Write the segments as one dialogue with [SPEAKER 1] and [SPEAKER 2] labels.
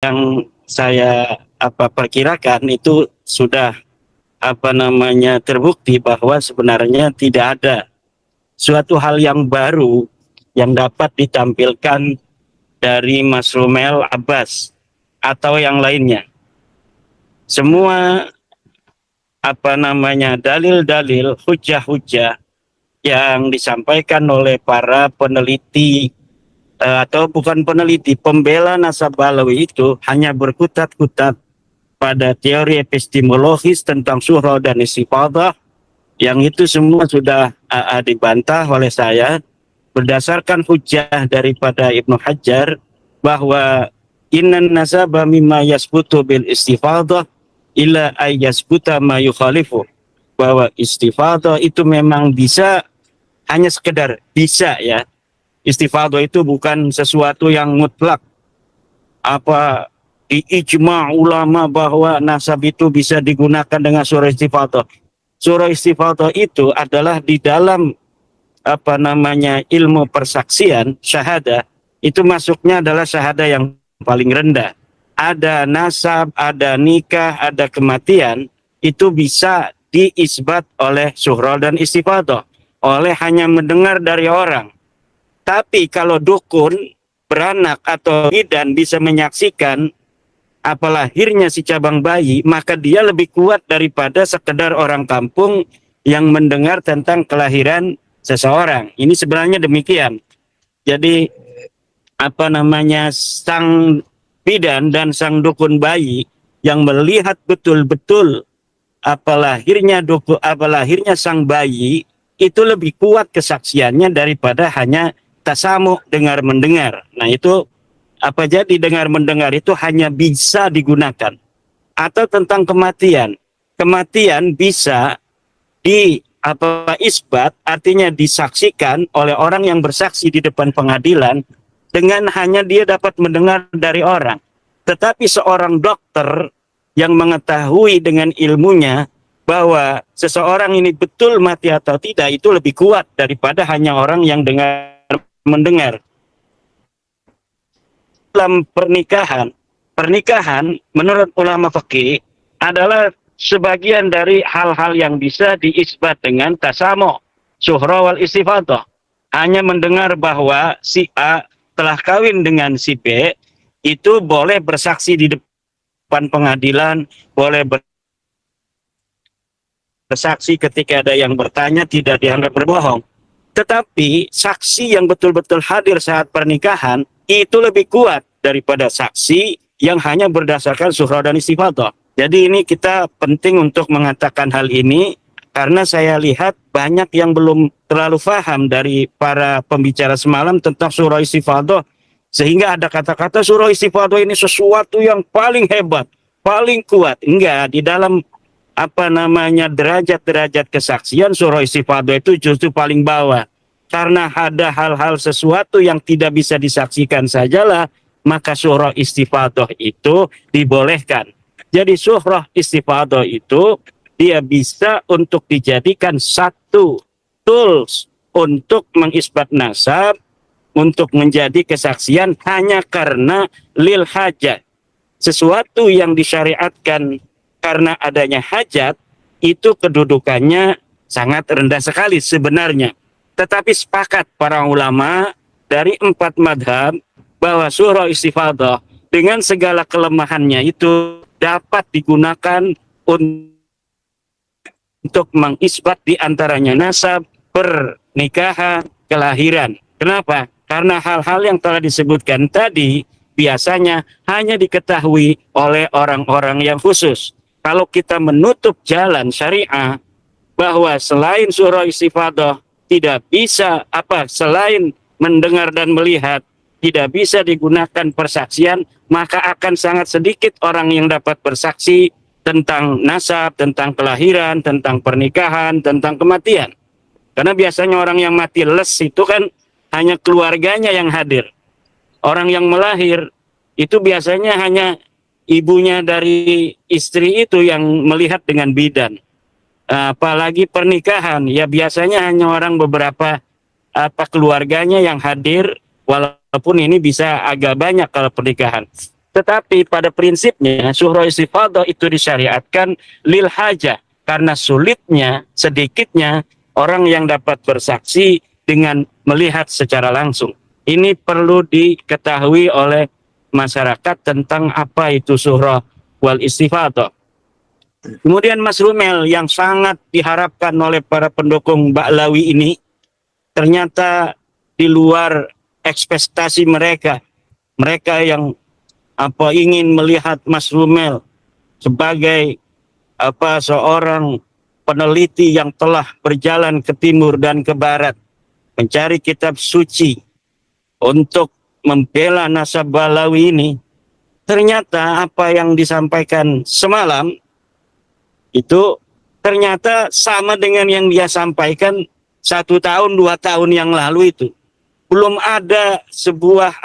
[SPEAKER 1] yang saya perkirakan itu sudah terbukti bahwa sebenarnya tidak ada suatu hal yang baru yang dapat ditampilkan dari Mas Romel Abbas atau yang lainnya. Semua dalil-dalil, hujah-hujah yang disampaikan oleh para peneliti atau bukan peneliti, pembela Nasabalawi itu hanya berkutat-kutat pada teori epistemologis tentang surah dan istifadah, yang itu semua sudah dibantah oleh saya berdasarkan hujah daripada Ibnu Hajar bahwa innan nasaba mimma yasbutu bil istifadah illa ay yasbuta ma yukhalifu, bahwa istifadah itu memang bisa, hanya sekedar bisa ya. Istifadah itu bukan sesuatu yang mutlak. Di ijma ulama bahwa nasab itu bisa digunakan dengan surah istifadah. Surah istifadah itu adalah di dalam ilmu persaksian syahadah, itu masuknya adalah syahadah yang paling rendah. Ada nasab, ada nikah, ada kematian, itu bisa diisbat oleh surah dan istifadah, oleh hanya mendengar dari orang. Tapi kalau dukun, beranak atau bidan bisa menyaksikan lahirnya si cabang bayi, maka dia lebih kuat daripada sekedar orang kampung yang mendengar tentang kelahiran seseorang. Ini sebenarnya demikian. Jadi sang bidan dan sang dukun bayi yang melihat betul-betul lahirnya sang bayi, itu lebih kuat kesaksiannya daripada hanya tasamu, dengar mendengar. Nah itu jadi dengar mendengar itu hanya bisa digunakan. Atau tentang kematian, kematian bisa isbat, artinya disaksikan oleh orang yang bersaksi di depan pengadilan dengan hanya dia dapat mendengar dari orang. Tetapi seorang dokter yang mengetahui dengan ilmunya bahwa seseorang ini betul mati atau tidak, itu lebih kuat daripada hanya orang yang dengar mendengar. Dalam pernikahan menurut ulama fikih adalah sebagian dari hal-hal yang bisa diisbat dengan tasamu, suhra wal istifadah. Hanya mendengar bahwa si A telah kawin dengan si B, itu boleh bersaksi di depan pengadilan, boleh bersaksi ketika ada yang bertanya, tidak dianggap berbohong. Tetapi saksi yang betul-betul hadir saat pernikahan itu lebih kuat daripada saksi yang hanya berdasarkan surah dan istifadah. Jadi ini kita penting untuk mengatakan hal ini, karena saya lihat banyak yang belum terlalu paham dari para pembicara semalam tentang surah istifadah, sehingga ada kata-kata surah istifadah ini sesuatu yang paling hebat, paling kuat. Enggak, di dalam derajat-derajat kesaksian, surah istifadah itu justru paling bawah. Karena ada hal-hal sesuatu yang tidak bisa disaksikan sajalah, maka surah istifadah itu dibolehkan. Jadi surah istifadah itu dia bisa untuk dijadikan satu tools untuk mengisbat nasab, untuk menjadi kesaksian hanya karena lil hajat. Sesuatu yang disyariatkan karena adanya hajat, itu kedudukannya sangat rendah sekali sebenarnya. Tetapi sepakat para ulama dari 4 madhab bahwa surah istifadah dengan segala kelemahannya itu dapat digunakan untuk mengisbat diantaranya nasab, pernikahan, kelahiran. Kenapa? Karena hal-hal yang telah disebutkan tadi biasanya hanya diketahui oleh orang-orang yang khusus. Kalau kita menutup jalan syariah bahwa selain surah istifadah tidak bisa selain mendengar dan melihat tidak bisa digunakan persaksian, maka akan sangat sedikit orang yang dapat bersaksi tentang nasab, tentang kelahiran, tentang pernikahan, tentang kematian. Karena biasanya orang yang mati les itu kan hanya keluarganya yang hadir. Orang yang melahir itu biasanya hanya ibunya dari istri itu yang melihat dengan bidan. Apalagi pernikahan, ya biasanya hanya orang beberapa keluarganya yang hadir, walaupun ini bisa agak banyak kalau pernikahan. Tetapi pada prinsipnya syuhra istifadah itu disyariatkan lil hajah, karena sulitnya, sedikitnya orang yang dapat bersaksi dengan melihat secara langsung. Ini perlu diketahui oleh masyarakat tentang apa itu syuhra wal istifadah. Kemudian Mas Rumel, yang sangat diharapkan oleh para pendukung Ba'lawi ini ternyata di luar ekspektasi mereka. Mereka yang ingin melihat Mas Rumel sebagai seorang peneliti yang telah berjalan ke timur dan ke barat mencari kitab suci untuk membela nasab Ba'lawi ini. Ternyata apa yang disampaikan semalam itu ternyata sama dengan yang dia sampaikan 1 tahun 2 tahun yang lalu itu. Belum ada sebuah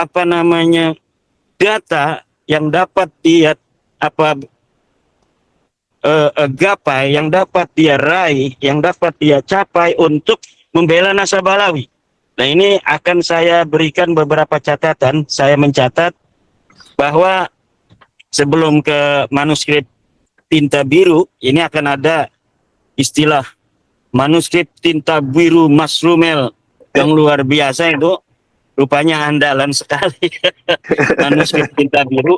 [SPEAKER 1] data yang dapat dia gapai, yang dapat dia raih, yang dapat dia capai untuk membela nasab Ba'lawi. Nah, ini akan saya berikan beberapa catatan. Saya mencatat bahwa sebelum ke manuskrip tinta biru, ini akan ada istilah manuskrip tinta biru Mas Rumel yang luar biasa itu. Rupanya andalan sekali manuskrip tinta biru.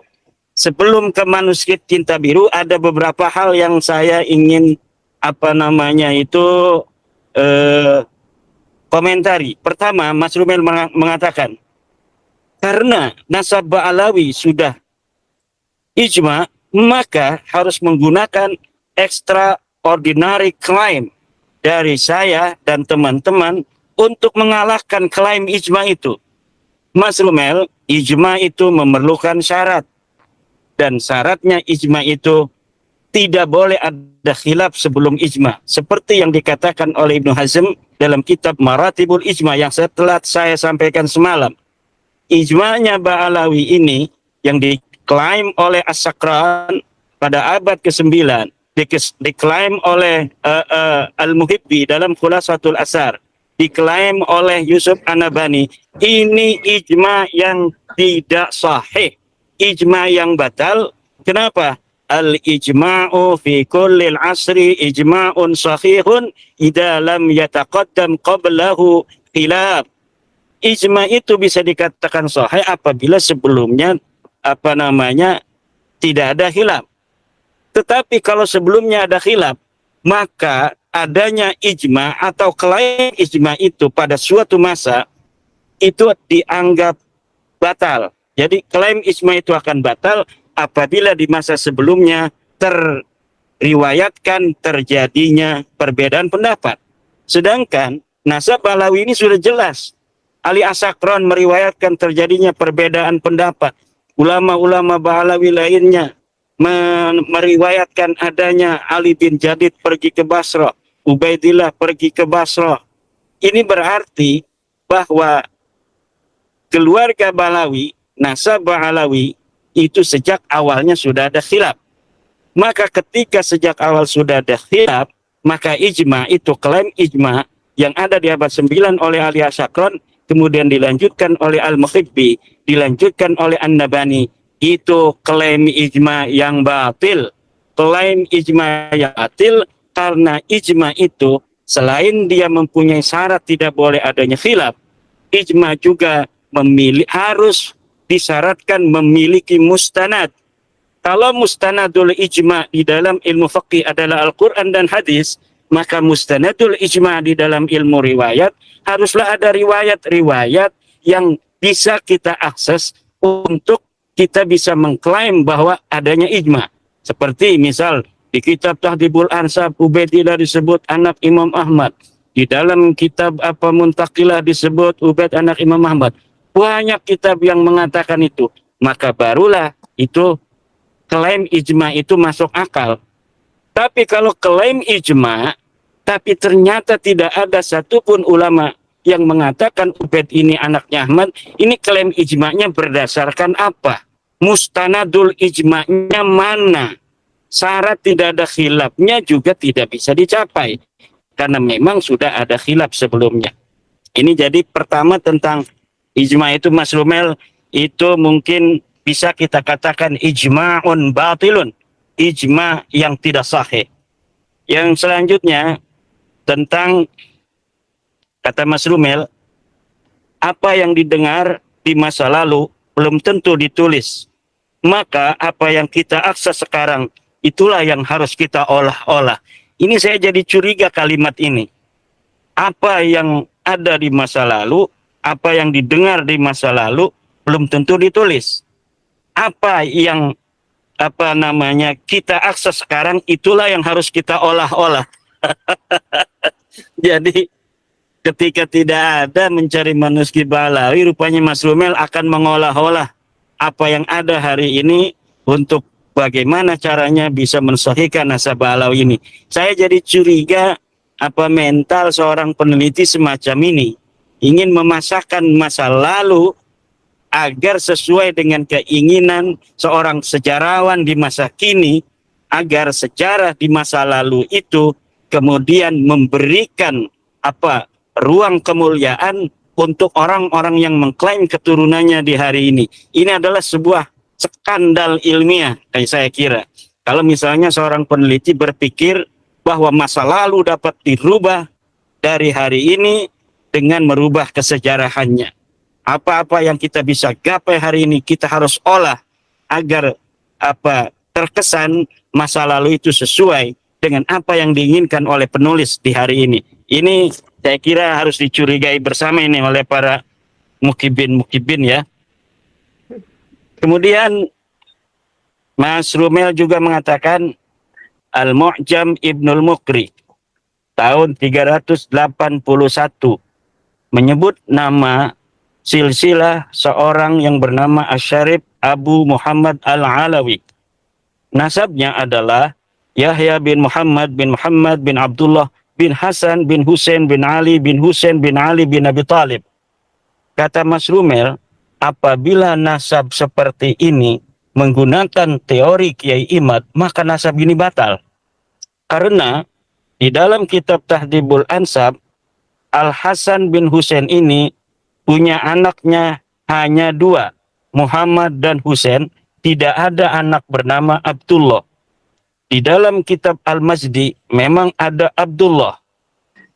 [SPEAKER 1] Sebelum ke manuskrip tinta biru, ada beberapa hal yang saya ingin komentari. Pertama, Mas Rumel mengatakan karena nasab Ba'lawi sudah ijma, maka harus menggunakan extraordinary claim dari saya dan teman-teman untuk mengalahkan klaim ijma itu. Mas Rumel, ijma itu memerlukan syarat. Dan syaratnya ijma itu tidak boleh ada khilaf sebelum ijma. Seperti yang dikatakan oleh Ibnu Hazm dalam kitab Maratibul Ijma yang setelah saya sampaikan semalam. Ijma'nya Ba'lawi ini yang diklaim oleh As-Sakran pada abad ke-9, diklaim oleh Al-Muhibbi dalam Khulasatul Asar, diklaim oleh Yusuf An-Nabhani, ini ijma yang tidak sahih, ijma yang batal. Kenapa? Al-ijma'u fi kullil asri ijma'un sahihun idza lam yataqaddam qablahu khilaf. Ijma itu bisa dikatakan sahih apabila sebelumnya tidak ada khilaf. Tetapi kalau sebelumnya ada khilaf, maka adanya ijma atau klaim ijma itu pada suatu masa itu dianggap batal. Jadi klaim ijma itu akan batal apabila di masa sebelumnya terriwayatkan terjadinya perbedaan pendapat. Sedangkan nasab Ba'lawi ini sudah jelas. Ali As-Sakran meriwayatkan terjadinya perbedaan pendapat. Ulama-ulama Ba'lawi lainnya meriwayatkan adanya Ali bin Jadid pergi ke Basra, Ubaidillah pergi ke Basra. Ini berarti bahwa keluarga Ba'lawi, nasab Ba'lawi itu sejak awalnya sudah ada khilaf. Maka ketika sejak awal sudah ada khilaf, maka ijma itu, klaim ijma yang ada di abad 9 oleh Ali As-Sakran, kemudian dilanjutkan oleh Al-Muhibbi, dilanjutkan oleh An-Nabhani, itu klaim ijma yang batil. Klaim ijma yang batil karena ijma itu selain dia mempunyai syarat tidak boleh adanya khilaf, ijma juga harus disyaratkan memiliki mustanad. Kalau mustanadul ijma di dalam ilmu fiqih adalah Al-Quran dan hadis, maka mustanadul ijma di dalam ilmu riwayat haruslah ada riwayat-riwayat yang bisa kita akses untuk kita bisa mengklaim bahwa adanya ijma. Seperti misal di kitab Tahdhibul Ansab, Ubaidillah disebut anak Imam Ahmad. Di dalam kitab Muntaqilah disebut Ubaid anak Imam Ahmad. Banyak kitab yang mengatakan itu. Maka barulah itu klaim ijma itu masuk akal. Tapi kalau klaim ijma, tapi ternyata tidak ada satupun ulama yang mengatakan Ubaid ini anaknya Ahmad, ini klaim ijma'nya berdasarkan apa? Mustanadul ijma'nya mana? Syarat tidak ada khilafnya juga tidak bisa dicapai. Karena memang sudah ada khilaf sebelumnya. Ini jadi pertama tentang ijma itu, Mas Rumel, itu mungkin bisa kita katakan ijma'un batilun, ijma' yang tidak sahih. Yang selanjutnya tentang kata Mas Rumel, apa yang didengar di masa lalu belum tentu ditulis. Maka apa yang kita akses sekarang itulah yang harus kita olah-olah. Ini saya jadi curiga kalimat ini. Apa yang ada di masa lalu, apa yang didengar di masa lalu belum tentu ditulis. Apa yang kita akses sekarang itulah yang harus kita olah-olah. Jadi ketika tidak ada mencari manuskrip Balawi, rupanya Mas Rumel akan mengolah-olah apa yang ada hari ini untuk bagaimana caranya bisa mensahihkan nasab Balawi ini. Saya jadi curiga apa mental seorang peneliti semacam ini, ingin memasakkan masa lalu agar sesuai dengan keinginan seorang sejarawan di masa kini, agar sejarah di masa lalu itu kemudian memberikan ruang kemuliaan untuk orang-orang yang mengklaim keturunannya di hari ini. Ini adalah sebuah skandal ilmiah, saya kira. Kalau misalnya seorang peneliti berpikir bahwa masa lalu dapat dirubah dari hari ini dengan merubah kesejarahannya. Apa-apa yang kita bisa gapai hari ini kita harus olah agar terkesan masa lalu itu sesuai dengan apa yang diinginkan oleh penulis di hari ini. Ini saya kira harus dicurigai bersama ini oleh para mukibin ya. Kemudian Mas Rumel juga mengatakan Al-Mu'jam Ibnul Mukri tahun 381 menyebut nama silsilah seorang yang bernama Asy-Syarif Abu Muhammad Al-Alawi. Nasabnya adalah Yahya bin Muhammad bin Abdullah bin Hasan bin Husain bin Ali bin Husain bin Ali bin Abi Thalib. Kata Mas Rumel, apabila nasab seperti ini menggunakan teori Kiai Imad, maka nasab ini batal. Karena di dalam kitab Tahdhibul Ansab, Al-Hasan bin Husain ini punya anaknya hanya dua, Muhammad dan Husain, tidak ada anak bernama Abdullah. Di dalam kitab Al-Majdi memang ada Abdullah.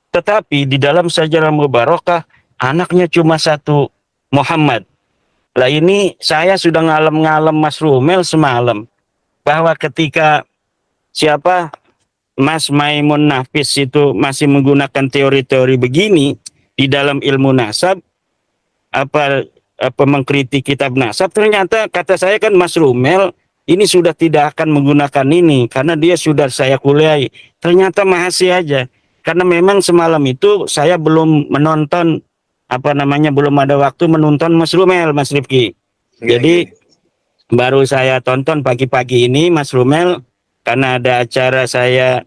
[SPEAKER 1] Tetapi di dalam Sajarah Mubarakah anaknya cuma satu, Muhammad. Lah ini saya sudah ngalem-ngalem Mas Rumel semalam bahwa ketika Mas Maimun Nafis itu masih menggunakan teori-teori begini di dalam ilmu nasab, mengkritik kitab nasab, ternyata kata saya kan Mas Rumel ini sudah tidak akan menggunakan ini karena dia sudah saya kuliahi. Ternyata masih aja. Karena memang semalam itu saya belum menonton belum ada waktu menonton Mas Rumel, Mas Rifki. Jadi baru saya tonton pagi-pagi ini Mas Rumel karena ada acara saya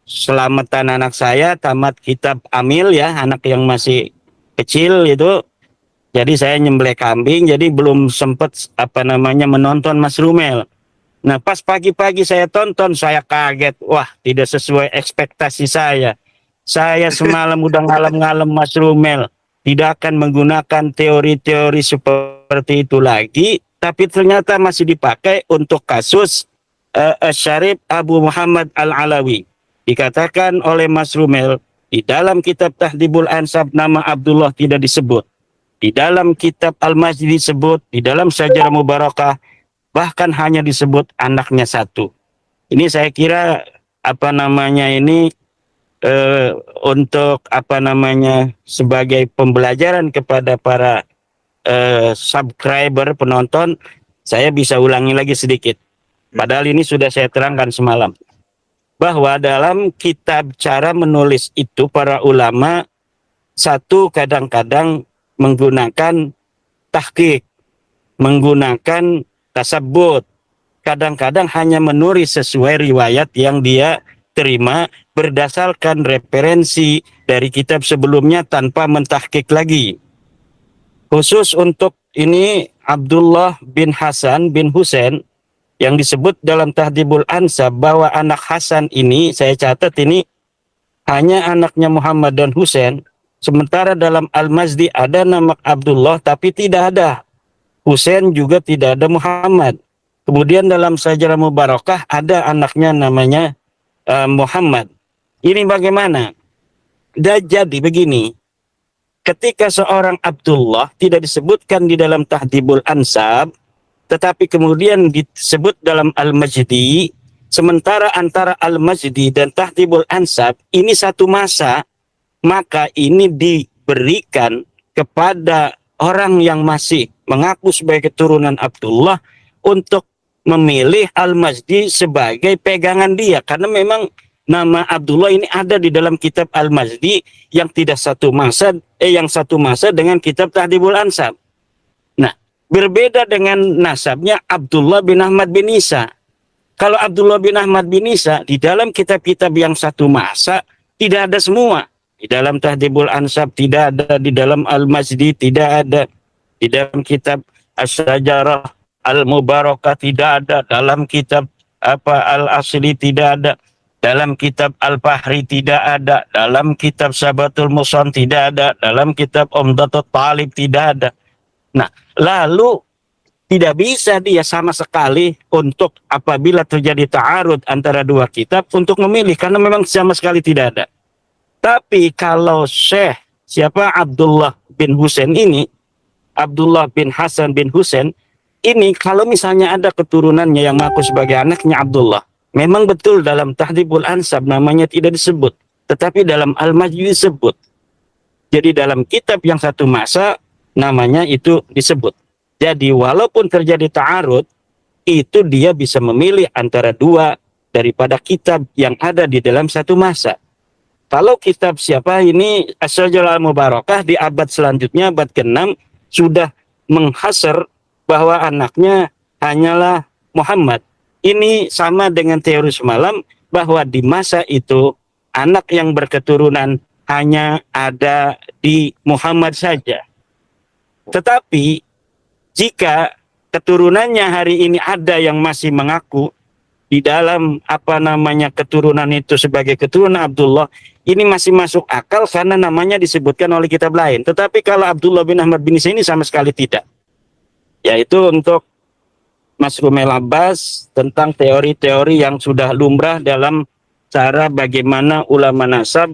[SPEAKER 1] selamatan anak saya tamat kitab Amil ya, anak yang masih kecil itu. Jadi saya nyembelih kambing, jadi belum sempat menonton Mas Rumel. Nah pas pagi-pagi saya tonton, saya kaget, wah tidak sesuai ekspektasi saya. Saya semalam udah ngalem-ngalem Mas Rumel, tidak akan menggunakan teori-teori seperti itu lagi, tapi ternyata masih dipakai untuk kasus Asy-Syarif Abu Muhammad Al-Alawi. Dikatakan oleh Mas Rumel, di dalam kitab Tahdhibul Ansab nama Abdullah tidak disebut. Di dalam kitab Al-Majdi disebut, di dalam Sajarah Mubarakah bahkan hanya disebut anaknya satu. Ini saya kira untuk sebagai pembelajaran kepada para subscriber penonton, saya bisa ulangi lagi sedikit. Padahal ini sudah saya terangkan semalam. Bahwa dalam kitab cara menulis itu para ulama satu kadang-kadang menggunakan tahqiq, menggunakan tasabbut, kadang-kadang hanya menulis sesuai riwayat yang dia terima berdasarkan referensi dari kitab sebelumnya tanpa mentahqiq lagi. Khusus untuk ini Abdullah bin Hasan bin Husain yang disebut dalam Tahdhibul Ansab bahwa anak Hasan ini, saya catat ini hanya anaknya Muhammad dan Husain. Sementara dalam Al-Majdi ada nama Abdullah tapi tidak ada Husain juga tidak ada Muhammad. Kemudian dalam Sajarah Mubarakah ada anaknya namanya Muhammad. Ini bagaimana? Jadi begini, ketika seorang Abdullah tidak disebutkan di dalam Tahdhibul Ansab, tetapi kemudian disebut dalam Al-Majdi, sementara antara Al-Majdi dan Tahdhibul Ansab ini satu masa, maka ini diberikan kepada orang yang masih mengaku sebagai keturunan Abdullah untuk memilih Al-Majdi sebagai pegangan dia, karena memang nama Abdullah ini ada di dalam kitab Al-Majdi yang yang satu masa dengan kitab Tahdhibul Ansab. Nah, berbeda dengan nasabnya Abdullah bin Ahmad bin Isa. Kalau Abdullah bin Ahmad bin Isa di dalam kitab-kitab yang satu masa tidak ada semua. Di dalam Tahdhibul Ansab tidak ada, di dalam Al-Majdi tidak ada, di dalam kitab As-Sajarah Al-Mubarakah tidak ada, dalam kitab Al-Asli tidak ada, dalam kitab Al-Fahri tidak ada, dalam kitab Sabatul Musan tidak ada, dalam kitab Umdatul Talib tidak ada. Nah, lalu tidak bisa dia sama sekali untuk apabila terjadi ta'arud antara dua kitab untuk memilih, karena memang sama sekali tidak ada. Tapi kalau Syekh Abdullah bin Husain ini, Abdullah bin Hasan bin Husain ini, kalau misalnya ada keturunannya yang mengaku sebagai anaknya Abdullah, memang betul dalam Tahdhibul Ansab namanya tidak disebut, tetapi dalam Al-Majdi disebut. Jadi dalam kitab yang satu masa namanya itu disebut. Jadi walaupun terjadi ta'arud, itu dia bisa memilih antara dua daripada kitab yang ada di dalam satu masa. Kalau kitab ini As-Sajarah Al-Mubarakah di abad selanjutnya, abad ke-6, sudah menghasar bahwa anaknya hanyalah Muhammad. Ini sama dengan teori semalam bahwa di masa itu anak yang berketurunan hanya ada di Muhammad saja. Tetapi jika keturunannya hari ini ada yang masih mengaku di dalam keturunan itu sebagai keturunan Abdullah, ini masih masuk akal karena namanya disebutkan oleh kitab lain. Tetapi kalau Abdullah bin Ahmad bin Isa ini sama sekali tidak. Yaitu untuk Mas Rumel Abbas tentang teori-teori yang sudah lumrah dalam cara bagaimana ulama nasab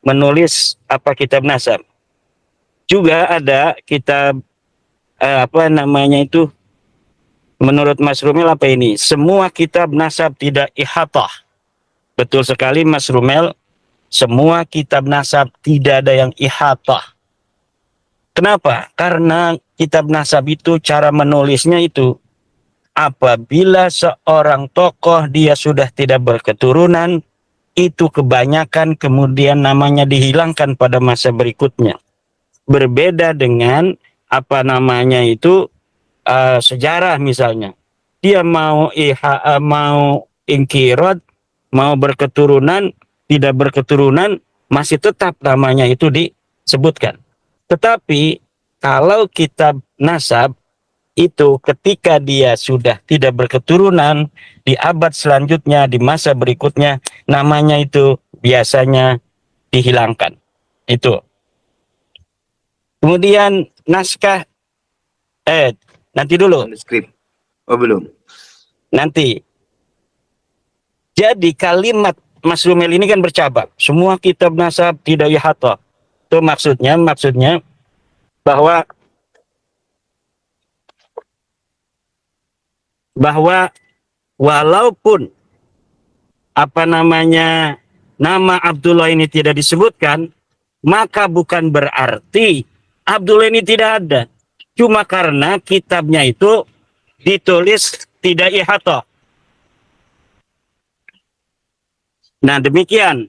[SPEAKER 1] menulis kitab nasab. Juga ada kitab menurut Mas Rumel semua kitab nasab tidak ihatah. Betul sekali Mas Rumel, semua kitab nasab tidak ada yang ihatah. Kenapa? Karena kitab nasab itu cara menulisnya itu apabila seorang tokoh dia sudah tidak berketurunan, itu kebanyakan kemudian namanya dihilangkan pada masa berikutnya. Berbeda dengan sejarah misalnya, dia mau ingkirot, mau berketurunan, tidak berketurunan, masih tetap namanya itu disebutkan. Tetapi kalau kitab nasab itu ketika dia sudah tidak berketurunan, di abad selanjutnya, di masa berikutnya, namanya itu biasanya dihilangkan. Itu. Kemudian naskah nanti dulu.
[SPEAKER 2] Manuskrip. Oh, belum.
[SPEAKER 1] Nanti. Jadi kalimat Mas Rumel ini kan bercabang. Semua kitab nasab tidak ihatah. Itu maksudnya bahwa walaupun nama Abdullah ini tidak disebutkan, maka bukan berarti Abdullah ini tidak ada. Cuma karena kitabnya itu ditulis tidak ihatah. Nah, demikian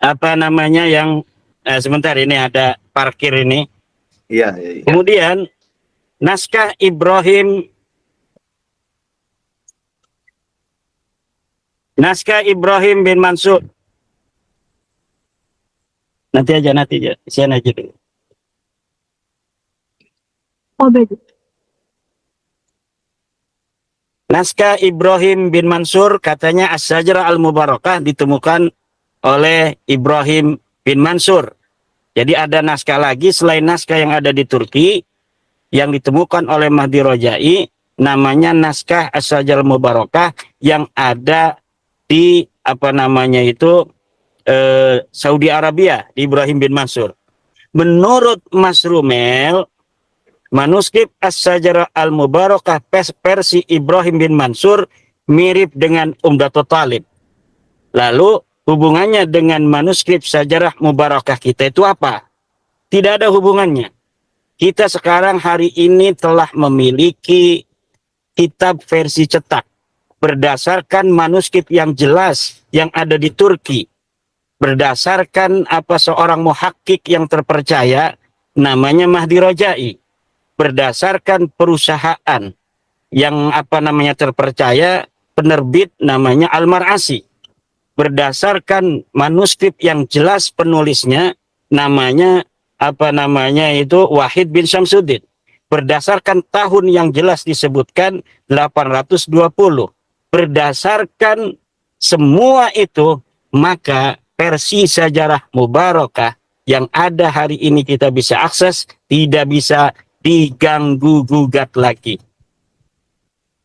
[SPEAKER 1] yang sebentar ini ada parkir ini.
[SPEAKER 2] Iya.
[SPEAKER 1] Kemudian naskah Ibrahim bin Mansur. Nanti aja, isian aja dulu. Naskah Ibrahim bin Mansur, katanya As-Sajarah Al-Mubarakah ditemukan oleh Ibrahim bin Mansur. Jadi ada naskah lagi selain naskah yang ada di Turki yang ditemukan oleh Mahdi Rojai, namanya naskah As-Sajarah Mubarakah yang ada di apa namanya itu Saudi Arabia, di Ibrahim bin Mansur. Menurut Mas Rumel, manuskrip As-Sajarah Al-Mubarakah versi Ibrahim bin Mansur mirip dengan Umdatul Talib. Lalu hubungannya dengan manuskrip Sajarah Mubarakah kita itu apa? Tidak ada hubungannya. Kita sekarang hari ini telah memiliki kitab versi cetak berdasarkan manuskrip yang jelas yang ada di Turki. Berdasarkan apa seorang muhakkik yang terpercaya namanya Mahdi Rojai. Berdasarkan perusahaan yang apa namanya terpercaya, penerbit namanya Al-Mar'asi. Berdasarkan manuskrip yang jelas penulisnya namanya apa namanya itu Wahid bin Syamsuddin. Berdasarkan tahun yang jelas disebutkan 820. Berdasarkan semua itu, maka versi Sajarah Mubarakah yang ada hari ini kita bisa akses, tidak bisa diganggu gugat lagi.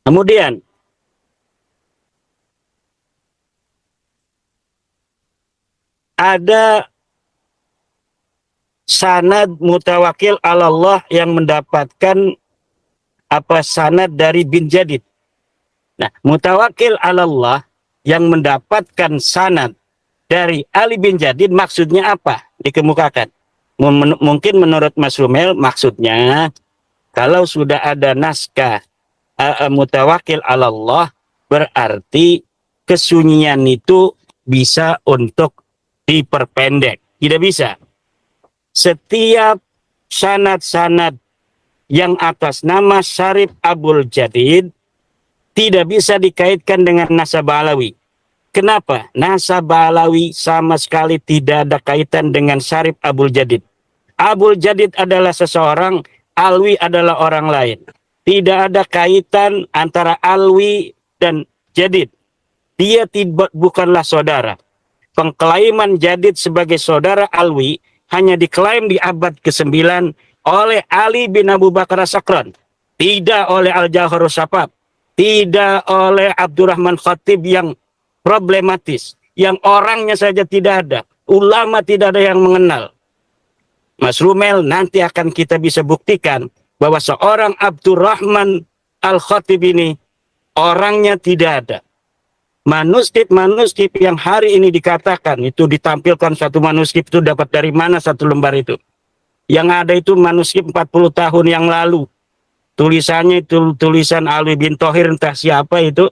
[SPEAKER 1] Kemudian ada sanad mutawakil Allah yang mendapatkan apa sanad dari bin Jadid. Nah, mutawakil Allah yang mendapatkan sanad dari Ali bin Jadid maksudnya apa? Dikemukakan. Mungkin menurut Mas Rumel maksudnya kalau sudah ada naskah mutawakil Allah berarti kesunyian itu bisa untuk diperpendek. Tidak bisa. Setiap sanad-sanad yang atas nama Syarif Abul Jadid tidak bisa dikaitkan dengan nasab Alawi. Kenapa? Nasab Alawi sama sekali tidak ada kaitan dengan Syarif Abul Jadid. Abul Jadid adalah seseorang, Alwi adalah orang lain. Tidak ada kaitan antara Alwi dan Jadid. Dia bukanlah saudara. Pengklaiman Jadid sebagai saudara Alwi hanya diklaim di abad ke-9 oleh Ali bin Abu Bakar As-Sakran. Tidak oleh Al-Jauhar Safaf. Tidak oleh Abdurrahman Khatib yang problematis. Yang orangnya saja tidak ada. Ulama tidak ada yang mengenal. Mas Rumel, nanti akan kita bisa buktikan bahwa seorang Abdurrahman Al-Khatib ini orangnya tidak ada. Manuskrip yang hari ini dikatakan itu ditampilkan satu manuskrip itu dapat dari mana satu lembar itu. Yang ada itu manuskrip 40 tahun yang lalu. Tulisannya itu tulisan Alwi bin Thohir entah siapa itu.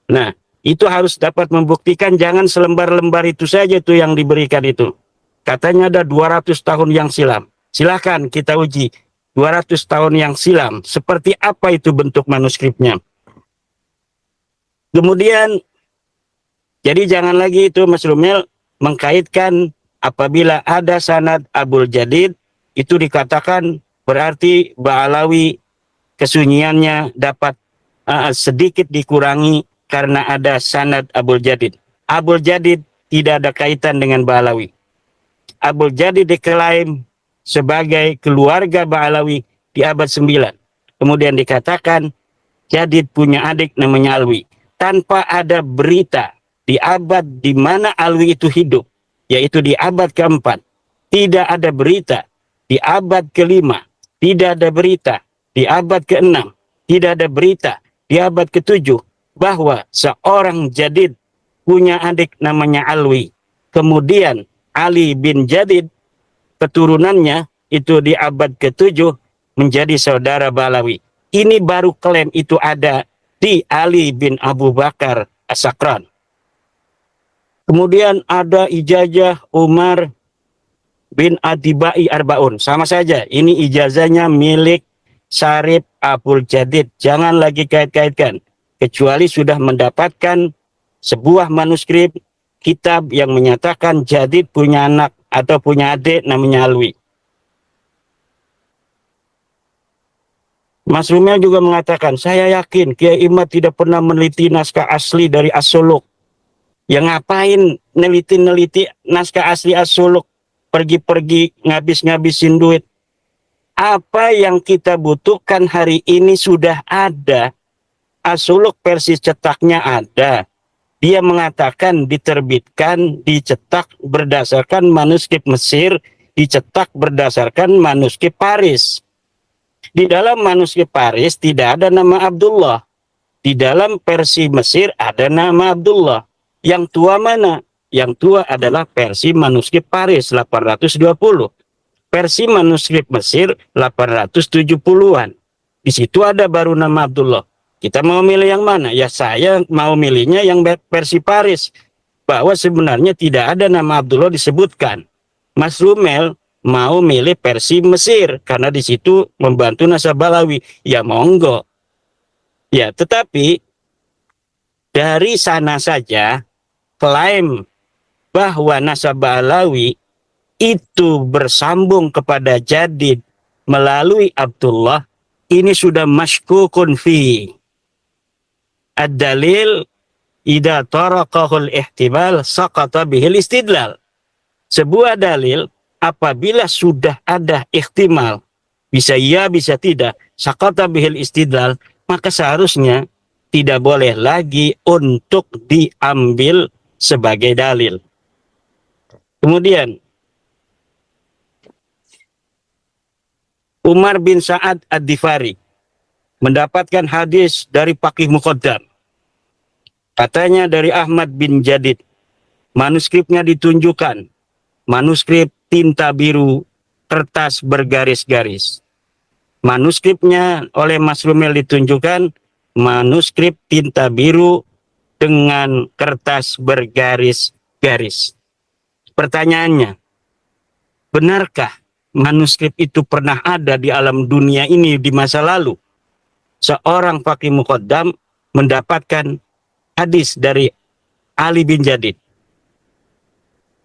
[SPEAKER 1] Nah, itu harus dapat membuktikan jangan selembar-lembar itu saja itu yang diberikan itu. Katanya ada 200 tahun yang silam. Silahkan kita uji 200 tahun yang silam. Seperti apa itu bentuk manuskripnya. Kemudian jadi jangan lagi itu Mas Rumel mengkaitkan apabila ada sanad Abul Jadid itu dikatakan berarti Ba'alawi kesunyiannya dapat sedikit dikurangi karena ada sanad Abul Jadid. Abul Jadid tidak ada kaitan dengan Ba'alawi. Abul Jadid diklaim sebagai keluarga Ba'alawi di abad 9. Kemudian dikatakan Jadid punya adik namanya Alwi. Tanpa ada berita di abad di mana Alwi itu hidup, yaitu di abad ke-4. Tidak ada berita di abad ke-5. Tidak ada berita di abad ke-6. Tidak ada berita di abad ke-7 bahwa seorang Jadid punya adik namanya Alwi. Kemudian Ali bin Jadid keturunannya itu di abad ke-7 menjadi saudara Ba'alawi. Ini baru klaim itu ada di Ali bin Abu Bakar As-Sakran. Kemudian ada ijazah Umar bin Adibai Arbaun. Sama saja, ini ijazahnya milik Syarif Abul Jadid. Jangan lagi kait-kaitkan. Kecuali sudah mendapatkan sebuah manuskrip kitab yang menyatakan Jadid punya anak atau punya adik namanya Alwi. Mas Rumel juga mengatakan, saya yakin Kiai Imad tidak pernah meneliti naskah asli dari As-Suluk. Yang ngapain neliti naskah asli As-Suluk? pergi-pergi ngabis-ngabisin duit. Apa yang kita butuhkan hari ini sudah ada. As-Suluk versi cetaknya ada. Dia mengatakan diterbitkan, dicetak berdasarkan manuskrip Mesir, dicetak berdasarkan manuskrip Paris. Di dalam manuskrip Paris tidak ada nama Abdullah. Di dalam versi Mesir ada nama Abdullah. Yang tua mana? Yang tua adalah versi manuskrip Paris 820. Versi manuskrip Mesir 870-an. Di situ ada baru nama Abdullah. Kita mau milih yang mana? Ya saya mau milihnya yang versi Paris. Bahwa sebenarnya tidak ada nama Abdullah disebutkan. Mas Rumel mau milih versi Mesir karena di situ membantu Nasabalawi. Ya monggo. Ya, tetapi dari sana saja klaim bahwa Nasabalawi itu bersambung kepada Jadid melalui Abdullah, ini sudah masykukun fi. Ad-dalil idza taraqahul ihtimal saqata bihil istidlal. Sebuah dalil apabila sudah ada ihtimal, bisa iya bisa tidak, saqata bihil istidlal, maka seharusnya tidak boleh lagi untuk diambil sebagai dalil. Kemudian Umar bin Sa'ad Ad-Difari mendapatkan hadis dari Faqih Muqaddam. Katanya dari Ahmad bin Jadid. Manuskripnya ditunjukkan. Manuskrip tinta biru, kertas bergaris-garis. Manuskripnya oleh Mas Rumel ditunjukkan. Manuskrip tinta biru dengan kertas bergaris-garis. Pertanyaannya, benarkah manuskrip itu pernah ada di alam dunia ini di masa lalu? Seorang faqih muqaddam mendapatkan hadis dari Ali bin Jadid.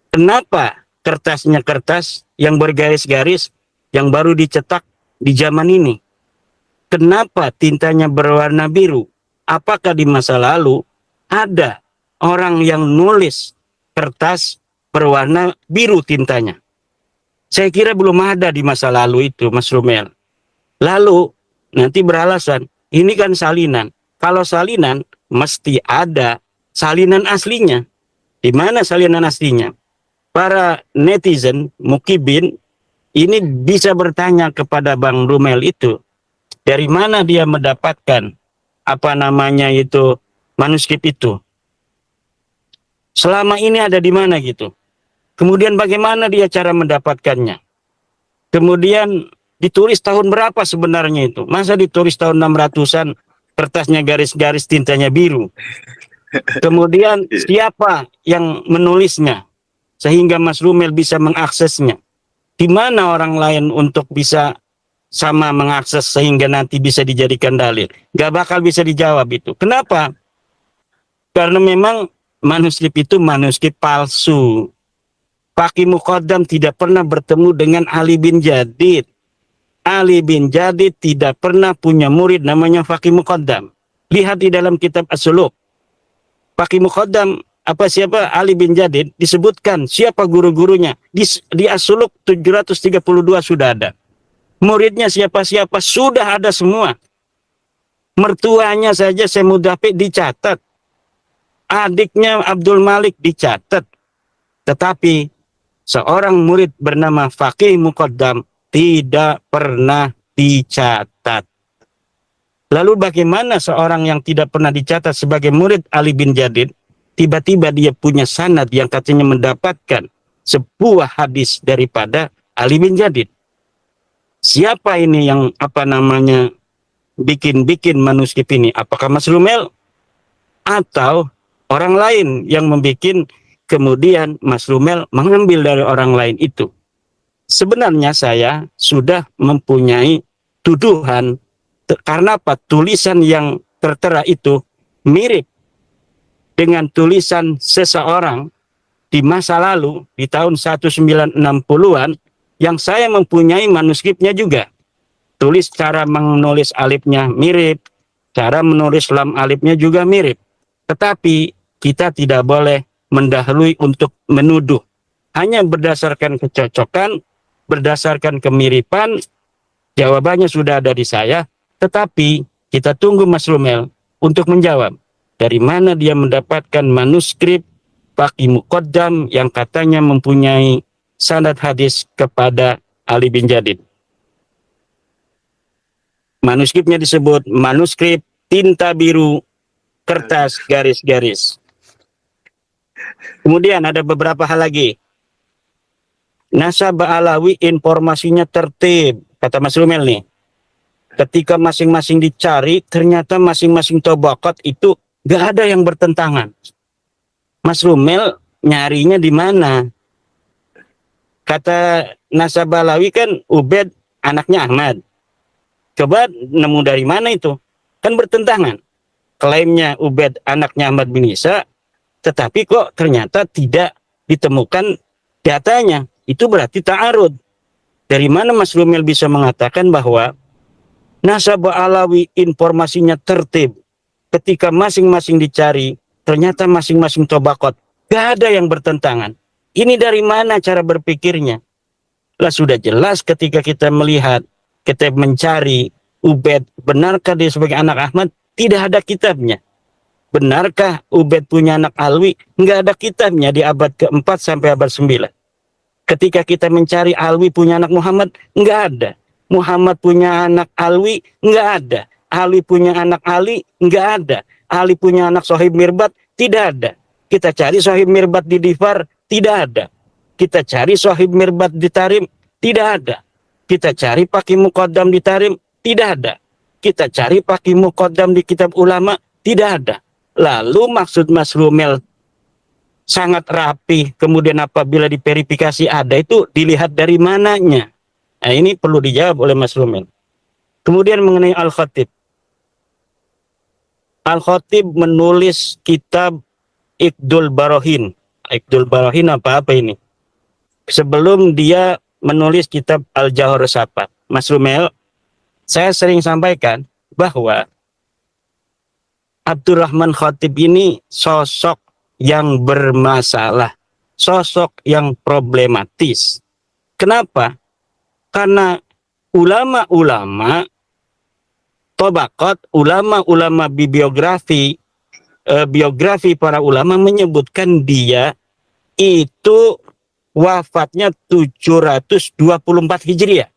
[SPEAKER 1] Kenapa kertasnya kertas yang bergaris-garis yang baru dicetak di zaman ini? Kenapa tintanya berwarna biru? Apakah di masa lalu ada orang yang nulis kertas berwarna biru tintanya? Saya kira belum ada di masa lalu itu, Mas Rumel. Lalu nanti beralasan, ini kan salinan. Kalau salinan, mesti ada salinan aslinya. Di mana salinan aslinya? Para netizen, mukibin, ini bisa bertanya kepada Bang Rumel itu, dari mana dia mendapatkan apa namanya itu manuskrip itu? Selama ini ada di mana gitu? Kemudian bagaimana dia cara mendapatkannya? Kemudian ditulis tahun berapa sebenarnya itu? Masa ditulis tahun 600-an, kertasnya garis-garis tintanya biru? Kemudian siapa yang menulisnya? Sehingga Mas Rumel bisa mengaksesnya. Di mana orang lain untuk bisa sama mengakses sehingga nanti bisa dijadikan dalil? Gak bakal bisa dijawab itu. Kenapa? Karena memang manuskrip itu manuskrip palsu. Faqih Muqaddam tidak pernah bertemu dengan Ali bin Jadid. Ali bin Jadid tidak pernah punya murid namanya Faqih Muqaddam. Lihat di dalam kitab As-Suluk. Faqih Muqaddam siapa Ali bin Jadid disebutkan siapa guru-gurunya. Di As-Suluk 732 sudah ada. Muridnya siapa-siapa sudah ada semua. Mertuanya saja Semudafi dicatat. Adiknya Abdul Malik dicatat. Tetapi seorang murid bernama Faqih Muqaddam tidak pernah dicatat. Lalu bagaimana seorang yang tidak pernah dicatat sebagai murid Ali bin Jadid, tiba-tiba dia punya sanad yang katanya mendapatkan sebuah hadis daripada Ali bin Jadid? Siapa ini yang bikin manuskrip ini? Apakah Mas Rumel? Atau orang lain yang membuat, kemudian Mas Rumel mengambil dari orang lain itu? Sebenarnya saya sudah mempunyai tuduhan karena apa? Tulisan yang tertera itu mirip dengan tulisan seseorang di masa lalu di tahun 1960-an yang saya mempunyai manuskripnya juga. Cara menulis alifnya mirip, cara menulis lam alifnya juga mirip. Tetapi kita tidak boleh mendahului untuk menuduh. hanya berdasarkan kecocokan, berdasarkan kemiripan, jawabannya sudah ada di saya. Tetapi kita tunggu Mas Rumel untuk menjawab dari mana dia mendapatkan manuskrip Baqi Muqaddam yang katanya mempunyai sanad hadis kepada Ali bin Jadid. Manuskripnya disebut manuskrip tinta biru, kertas garis-garis. Kemudian ada beberapa hal lagi. Nasab Alawi informasinya tertib, kata Mas Rumel nih. Ketika masing-masing dicari, ternyata masing-masing tabaqat itu gak ada yang bertentangan. Mas Rumel nyarinya di mana? Kata Nasab Alawi kan Ubaid anaknya Ahmad. Coba nemu dari mana itu? Kan bertentangan. Klaimnya Ubaid anaknya Ahmad bin Isa, tetapi kok ternyata tidak ditemukan datanya. Itu berarti ta'arud. Dari mana Mas Rumel bisa mengatakan bahwa Nasab Alawi informasinya tertib? Ketika masing-masing dicari, ternyata masing-masing tabaqat gak ada yang bertentangan. Ini dari mana cara berpikirnya? Lah sudah jelas ketika kita melihat, kita mencari Ubaid, benarkah dia sebagai anak Ahmad? Tidak ada kitabnya. Benarkah Ubaid punya anak Alwi? Nggak ada kitabnya di abad ke-4 sampai abad 9. Ketika kita mencari Alwi punya anak Muhammad, nggak ada. Muhammad punya anak Alwi, nggak ada. Ali punya anak Ali, nggak ada. Ali punya anak Sohib Mirbat, tidak ada. Kita cari Sohib Mirbat di Difar, tidak ada. Kita cari Sohib Mirbat di Tarim, tidak ada. Kita cari Baqi Muqaddam di Tarim, tidak ada. Kita cari Baqi Muqaddam di kitab ulama, tidak ada. Lalu maksud Mas Rumel sangat rapi, kemudian apabila diverifikasi ada, itu dilihat dari mananya. Nah, ini perlu dijawab oleh Mas Rumel. Kemudian mengenai Al-Khatib. Al-Khatib menulis kitab Iqdul Barahin. Iqdul Barahin apa ini? Sebelum dia menulis kitab Al-Jawhar Sapat. Mas Rumel, saya sering sampaikan bahwa Abdurrahman Khatib ini sosok yang bermasalah, sosok yang problematis. Kenapa? Karena ulama-ulama tabaqat, ulama-ulama biografi para ulama menyebutkan dia itu wafatnya 724 Hijriah.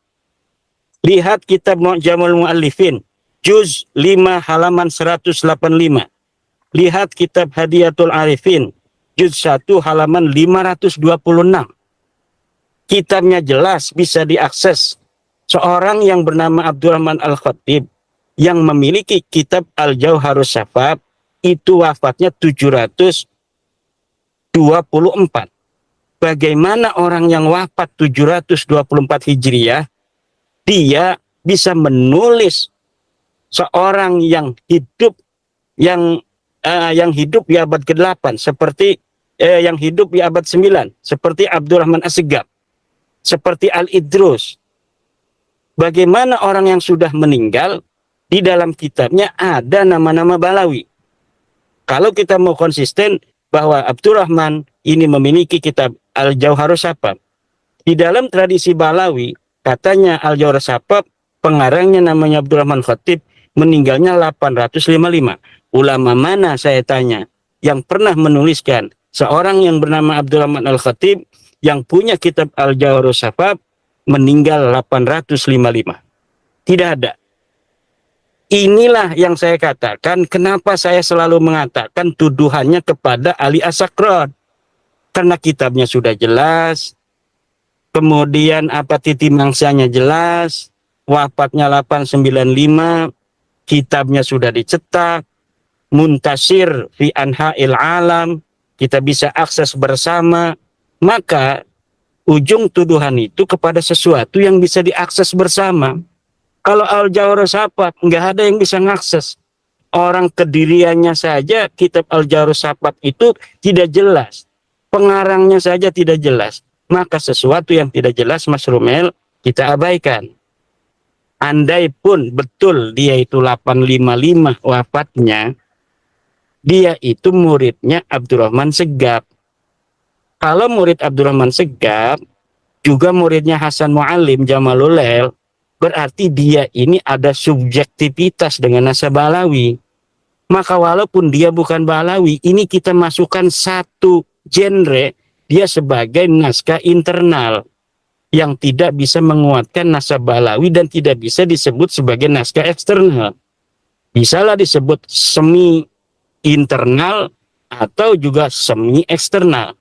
[SPEAKER 1] Lihat kitab Mu'jamul Mu'allifin, juz 5 halaman 185. Lihat kitab Hadiyatul Arifin, juz 1 halaman 526. Kitabnya jelas bisa diakses. Seorang yang bernama Abdurrahman Al-Khatib yang memiliki kitab Al-Jawharus Safab itu wafatnya 724. Bagaimana orang yang wafat 724 Hijriah dia bisa menulis seorang yang hidup yang hidup di abad ke-8 seperti yang hidup di abad 9 seperti Abdurrahman As-Segaf, seperti Al-Idrus. Bagaimana orang yang sudah meninggal di dalam kitabnya ada nama-nama Balawi. Kalau kita mau konsisten bahwa Abdurrahman ini memiliki kitab Al-Jawharus Safab, di dalam tradisi Balawi katanya Al-Jawharus Safab pengarangnya namanya Abdurrahman Khatib, meninggalnya 855. Ulama mana saya tanya yang pernah menuliskan seorang yang bernama Abdurrahman Al-Khatib yang punya kitab Al-Jawharus Safab meninggal 855? Tidak ada. Inilah yang saya katakan kenapa saya selalu mengatakan tuduhannya kepada Ali As-Sakran. Karena kitabnya sudah jelas, kemudian apa titik mangsanya jelas, wafatnya 895, kitabnya sudah dicetak, muntasir fi anha'il alam, kita bisa akses bersama, maka ujung tuduhan itu kepada sesuatu yang bisa diakses bersama. Kalau Al-Jawharus Safab nggak ada yang bisa mengakses. Orang kediriannya saja kitab Al-Jawharus Safab itu tidak jelas. Pengarangnya saja tidak jelas. Maka sesuatu yang tidak jelas, Mas Rumel, kita abaikan. Andai pun betul dia itu 855 wafatnya, dia itu muridnya Abdurrahman Segaf. Kalau murid Abdurrahman Segaf juga muridnya Hasan Muallim Jamalulel, berarti dia ini ada subjektivitas dengan naskah Balawi. Maka walaupun dia bukan Balawi, ini kita masukkan satu genre, dia sebagai naskah internal yang tidak bisa menguatkan naskah Balawi dan tidak bisa disebut sebagai naskah eksternal. Bisalah disebut semi internal atau juga semi eksternal.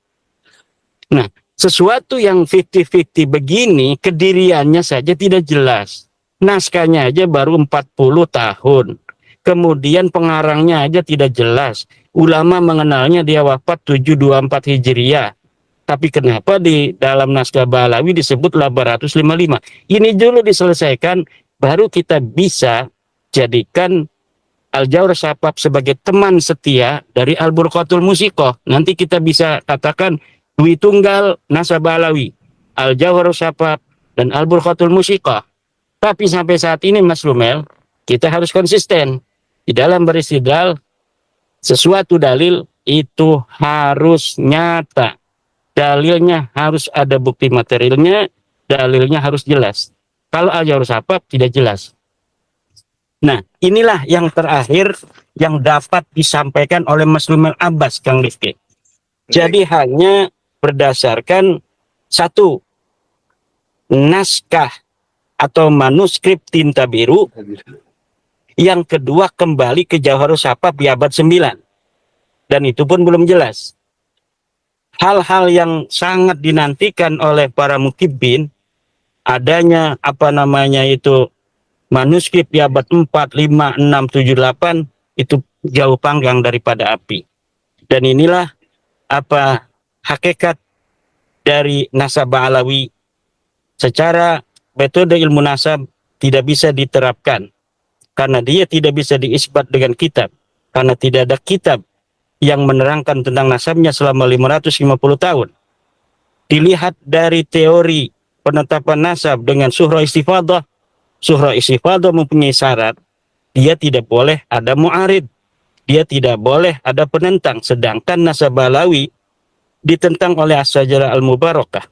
[SPEAKER 1] Nah, sesuatu yang 50-50 begini, kediriannya saja tidak jelas. Naskahnya aja baru 40 tahun. Kemudian pengarangnya aja tidak jelas. Ulama mengenalnya dia wafat 724 Hijriah. Tapi kenapa di dalam naskah Balawi disebut 855? Ini dulu diselesaikan, baru kita bisa jadikan Al-Jawr Syafaf sebagai teman setia dari Al-Burqatul Musikoh. Nanti kita bisa katakan Dwi Tunggal naskah Balawi, Al-Jawr Syafaf dan Al-Burqatul Musikoh. Tapi sampai saat ini Mas Lumel, kita harus konsisten di dalam beristidlal. Sesuatu dalil itu harus nyata, dalilnya harus ada bukti materialnya, dalilnya harus jelas. Kalau Al-Jawr Syafaf tidak jelas. Nah, inilah yang terakhir yang dapat disampaikan oleh Mas Lumel Abbas, Kang Rifki. Jadi hanya berdasarkan satu naskah atau manuskrip tinta biru, yang kedua kembali ke Jawharus Syafaf di abad 9. Dan itu pun belum jelas. Hal-hal yang sangat dinantikan oleh para mukibbin, adanya manuskrip di abad 4, 5, 6, 7, 8 itu jauh panggang daripada api. Dan inilah hakikat dari nasab Ba'alawi. Secara metode ilmu nasab tidak bisa diterapkan karena dia tidak bisa diisbat dengan kitab, karena tidak ada kitab yang menerangkan tentang nasabnya selama 550 tahun. Dilihat dari teori penetapan nasab dengan surah istifadah. Surah istifadah mempunyai syarat, dia tidak boleh ada mu'arid, dia tidak boleh ada penentang. Sedangkan nasab Balawi ditentang oleh As-Sajarah Al-Mubarakah.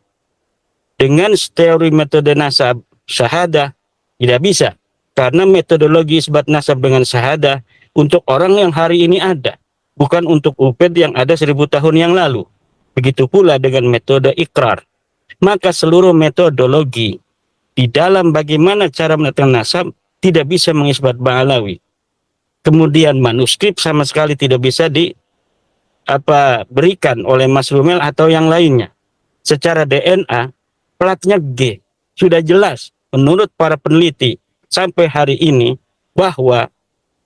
[SPEAKER 1] Dengan teori metode nasab syahadah tidak bisa, karena metodologi isbat nasab dengan syahadah untuk orang yang hari ini ada, bukan untuk Uped yang ada 1000 tahun yang lalu. Begitu pula dengan metode ikrar. Maka seluruh metodologi di dalam bagaimana cara menetapkan nasab tidak bisa mengisbat Ba'alawi. Kemudian manuskrip sama sekali tidak bisa berikan oleh Mas Lumel atau yang lainnya. Secara DNA platnya G, sudah jelas menurut para peneliti sampai hari ini bahwa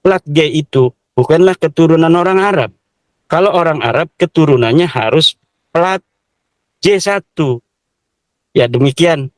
[SPEAKER 1] plat G itu bukanlah keturunan orang Arab. Kalau orang Arab keturunannya harus plat J1. Ya demikian